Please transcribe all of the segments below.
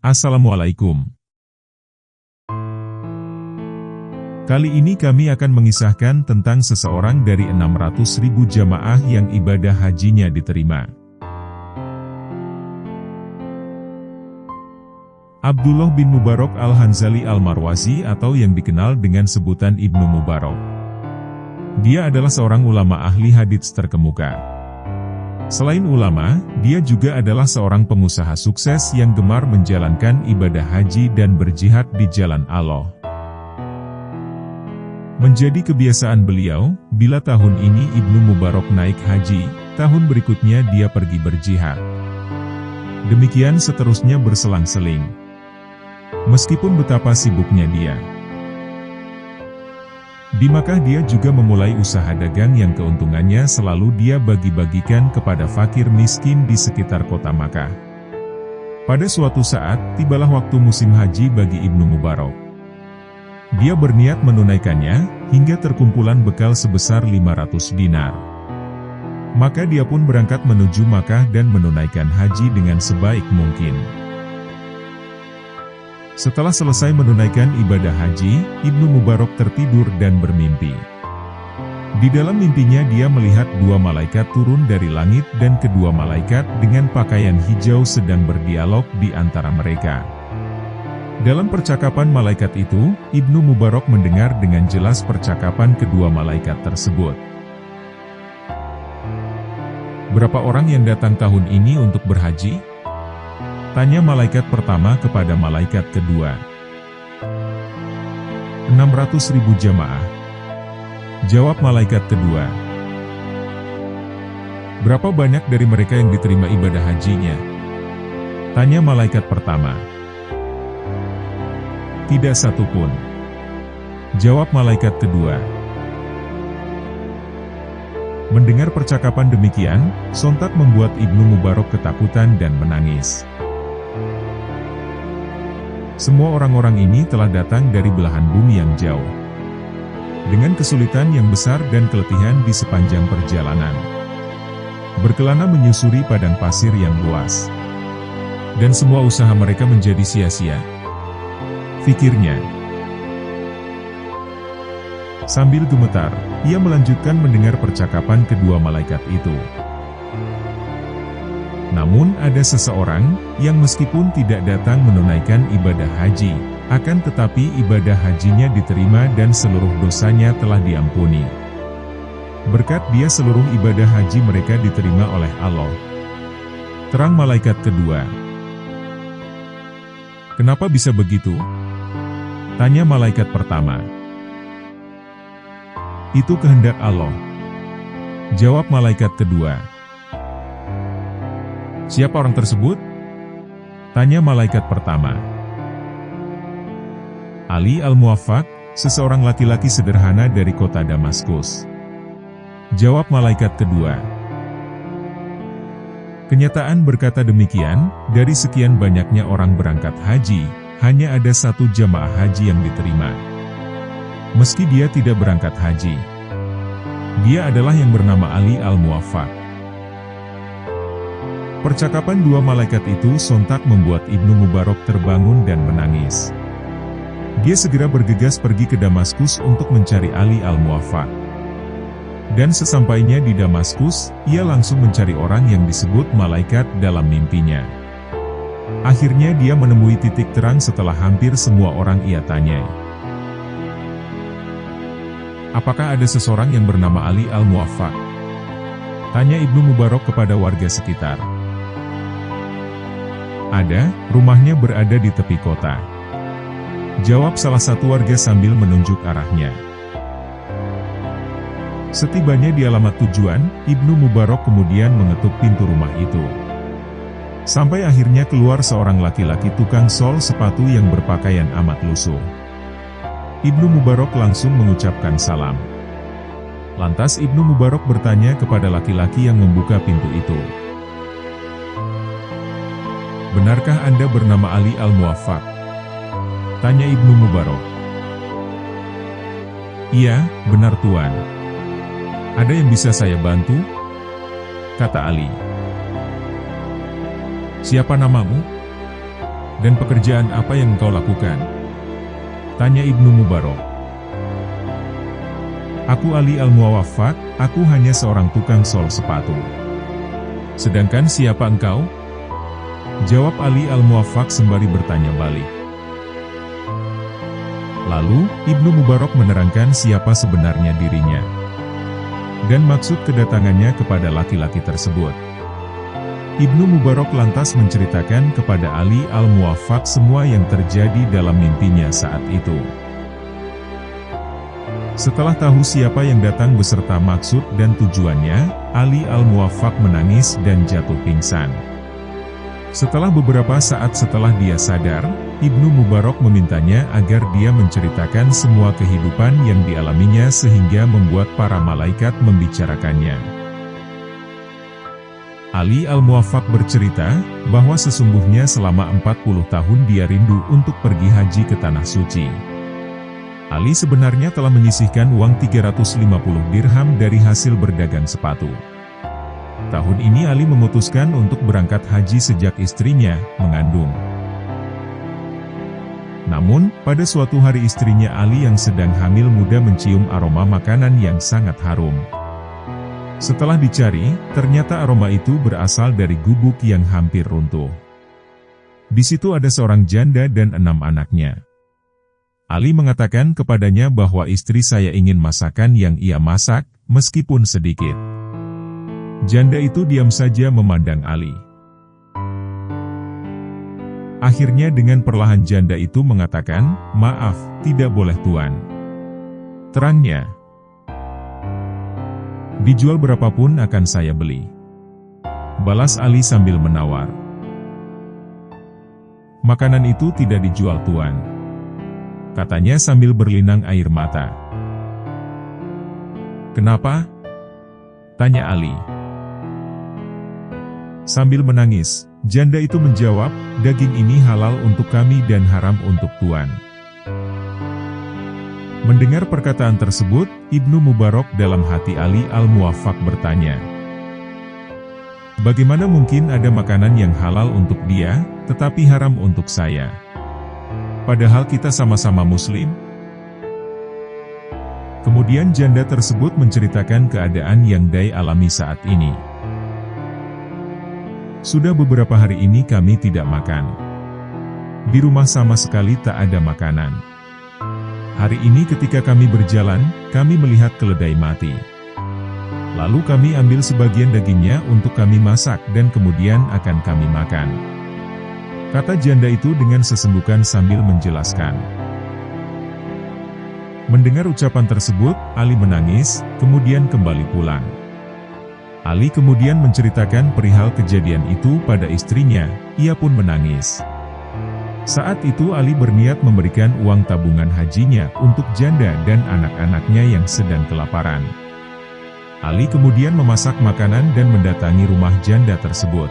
Assalamualaikum. Kali ini kami akan mengisahkan tentang seseorang dari 600.000 jamaah yang ibadah hajinya diterima. Abdullah bin Mubarak al-Hanzali al-Marwazi atau yang dikenal dengan sebutan Ibnu Mubarak. Dia adalah seorang ulama ahli hadits terkemuka. Selain ulama, dia juga adalah seorang pengusaha sukses yang gemar menjalankan ibadah haji dan berjihad di jalan Allah. Menjadi kebiasaan beliau, bila tahun ini Ibnu Mubarak naik haji, tahun berikutnya dia pergi berjihad. Demikian seterusnya berselang-seling. Meskipun betapa sibuknya dia. Di Makkah dia juga memulai usaha dagang yang keuntungannya selalu dia bagi-bagikan kepada fakir miskin di sekitar kota Makkah. Pada suatu saat, tibalah waktu musim haji bagi Ibnu Mubarak. Dia berniat menunaikannya, hingga terkumpulan bekal sebesar 500 dinar. Maka dia pun berangkat menuju Makkah dan menunaikan haji dengan sebaik mungkin. Setelah selesai menunaikan ibadah haji, Ibnu Mubarak tertidur dan bermimpi. Di dalam mimpinya dia melihat dua malaikat turun dari langit dan kedua malaikat dengan pakaian hijau sedang berdialog di antara mereka. Dalam percakapan malaikat itu, Ibnu Mubarak mendengar dengan jelas percakapan kedua malaikat tersebut. "Berapa orang yang datang tahun ini untuk berhaji?" tanya malaikat pertama kepada malaikat kedua. 600.000 jamaah. Jawab malaikat kedua. "Berapa banyak dari mereka yang diterima ibadah hajinya?" tanya malaikat pertama. "Tidak satu pun." jawab malaikat kedua. Mendengar percakapan demikian, sontak membuat Ibnu Mubarak ketakutan dan menangis. Semua orang-orang ini telah datang dari belahan bumi yang jauh, dengan kesulitan yang besar dan keletihan di sepanjang perjalanan. Berkelana menyusuri padang pasir yang luas. Dan semua usaha mereka menjadi sia-sia, pikirnya. Sambil gemetar, ia melanjutkan mendengar percakapan kedua malaikat itu. Namun ada seseorang, yang meskipun tidak datang menunaikan ibadah haji, akan tetapi ibadah hajinya diterima dan seluruh dosanya telah diampuni. Berkat dia seluruh ibadah haji mereka diterima oleh Allah. Terang malaikat kedua. "Kenapa bisa begitu?" tanya malaikat pertama. "Itu kehendak Allah," jawab malaikat kedua. "Siapa orang tersebut?" tanya malaikat pertama. "Ali al-Muwaffaq, seseorang laki-laki sederhana dari kota Damaskus," jawab malaikat kedua. Kenyataan berkata demikian, dari sekian banyaknya orang berangkat haji, hanya ada satu jamaah haji yang diterima. Meski dia tidak berangkat haji. Dia adalah yang bernama Ali al-Muwaffaq. Percakapan dua malaikat itu sontak membuat Ibnu Mubarak terbangun dan menangis. Dia segera bergegas pergi ke Damaskus untuk mencari Ali al-Muwaffaq. Dan sesampainya di Damaskus, ia langsung mencari orang yang disebut malaikat dalam mimpinya. Akhirnya dia menemui titik terang setelah hampir semua orang ia tanyai. "Apakah ada seseorang yang bernama Ali al-Muwaffaq?" tanya Ibnu Mubarak kepada warga sekitar. "Ada, rumahnya berada di tepi kota," jawab salah satu warga sambil menunjuk arahnya. Setibanya di alamat tujuan, Ibnu Mubarak kemudian mengetuk pintu rumah itu. Sampai akhirnya keluar seorang laki-laki tukang sol sepatu yang berpakaian amat lusuh. Ibnu Mubarak langsung mengucapkan salam. Lantas Ibnu Mubarak bertanya kepada laki-laki yang membuka pintu itu. "Benarkah Anda bernama Ali al-Muwaffaq?" tanya Ibnu Mubarak. "Iya, benar Tuan. Ada yang bisa saya bantu?" kata Ali. "Siapa namamu?" Dan pekerjaan apa yang engkau lakukan? Tanya Ibnu Mubarak. Aku Ali Al-Muwaffaq, aku hanya seorang tukang sol sepatu. Sedangkan siapa engkau? Jawab Ali Al-Muwaffaq sembari bertanya balik. Lalu, Ibnu Mubarak menerangkan siapa sebenarnya dirinya dan maksud kedatangannya kepada laki-laki tersebut. Ibnu Mubarak lantas menceritakan kepada Ali Al-Muwaffaq semua yang terjadi dalam mimpinya saat itu. Setelah tahu siapa yang datang beserta maksud dan tujuannya, Ali Al-Muwaffaq menangis dan jatuh pingsan. Setelah beberapa saat setelah dia sadar, Ibnu Mubarak memintanya agar dia menceritakan semua kehidupan yang dialaminya sehingga membuat para malaikat membicarakannya. Ali Al-Muwaffaq bercerita bahwa sesungguhnya selama 40 tahun dia rindu untuk pergi haji ke Tanah Suci. Ali sebenarnya telah menyisihkan uang 350 dirham dari hasil berdagang sepatu. Tahun ini Ali memutuskan untuk berangkat haji sejak istrinya mengandung. Namun, pada suatu hari istrinya Ali yang sedang hamil muda mencium aroma makanan yang sangat harum. Setelah dicari, ternyata aroma itu berasal dari gubuk yang hampir runtuh. Di situ ada seorang janda dan 6 anaknya. Ali mengatakan kepadanya bahwa istri saya ingin masakan yang ia masak, meskipun sedikit. Janda itu diam saja memandang Ali. Akhirnya dengan perlahan janda itu mengatakan, "Maaf, tidak boleh tuan." Terangnya, "Dijual berapapun akan saya beli." Balas Ali sambil menawar. "Makanan itu tidak dijual tuan," katanya sambil berlinang air mata. "Kenapa?" tanya Ali. Sambil menangis, janda itu menjawab, "Daging ini halal untuk kami dan haram untuk tuan." Mendengar perkataan tersebut, Ibnu Mubarak dalam hati Ali Al-Muwaffaq bertanya, "Bagaimana mungkin ada makanan yang halal untuk dia, tetapi haram untuk saya? Padahal kita sama-sama muslim." Kemudian janda tersebut menceritakan keadaan yang dia alami saat ini. "Sudah beberapa hari ini kami tidak makan. Di rumah sama sekali tak ada makanan. Hari ini ketika kami berjalan, kami melihat keledai mati. Lalu kami ambil sebagian dagingnya untuk kami masak dan kemudian akan kami makan," kata janda itu dengan sesenggukan sambil menjelaskan. Mendengar ucapan tersebut, Ali menangis, kemudian kembali pulang. Ali kemudian menceritakan perihal kejadian itu pada istrinya, ia pun menangis. Saat itu Ali berniat memberikan uang tabungan hajinya untuk janda dan anak-anaknya yang sedang kelaparan. Ali kemudian memasak makanan dan mendatangi rumah janda tersebut.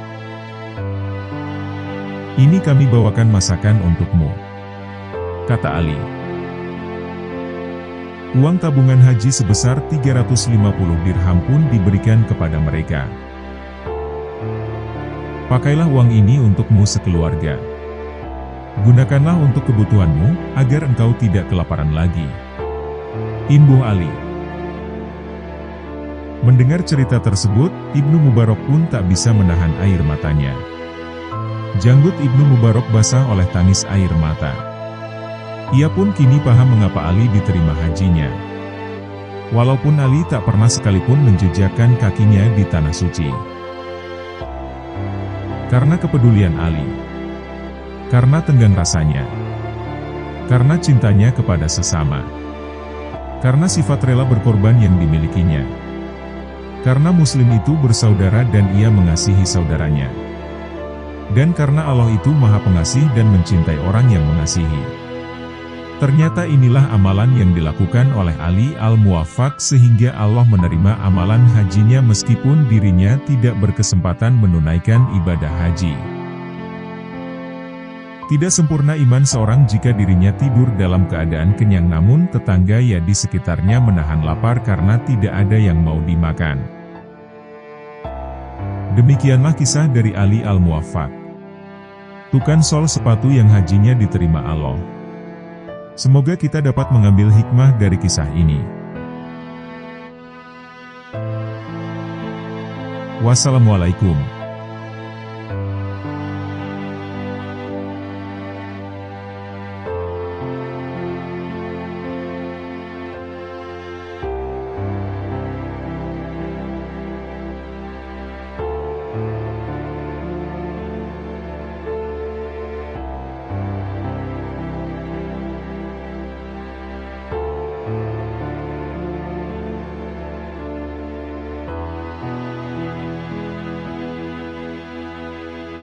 "Ini kami bawakan masakan untukmu," kata Ali. Uang tabungan haji sebesar 350 dirham pun diberikan kepada mereka. "Pakailah uang ini untukmu sekeluarga. Gunakanlah untuk kebutuhanmu, agar engkau tidak kelaparan lagi," imbuh Ali. Mendengar cerita tersebut, Ibnu Mubarak pun tak bisa menahan air matanya. Janggut Ibnu Mubarak basah oleh tangis air mata. Ia pun kini paham mengapa Ali diterima hajinya. Walaupun Ali tak pernah sekalipun menjejakkan kakinya di Tanah Suci. Karena kepedulian Ali, karena tenggang rasanya, karena cintanya kepada sesama, karena sifat rela berkorban yang dimilikinya, karena Muslim itu bersaudara dan ia mengasihi saudaranya, dan karena Allah itu Maha Pengasih dan mencintai orang yang mengasihi. Ternyata inilah amalan yang dilakukan oleh Ali Al-Muwaffaq sehingga Allah menerima amalan hajinya meskipun dirinya tidak berkesempatan menunaikan ibadah haji. Tidak sempurna iman seorang jika dirinya tidur dalam keadaan kenyang namun tetangga ya di sekitarnya menahan lapar karena tidak ada yang mau dimakan. Demikianlah kisah dari Ali Al-Muwaffaq. Tukang sol sepatu yang hajinya diterima Allah. Semoga kita dapat mengambil hikmah dari kisah ini. Wassalamualaikum.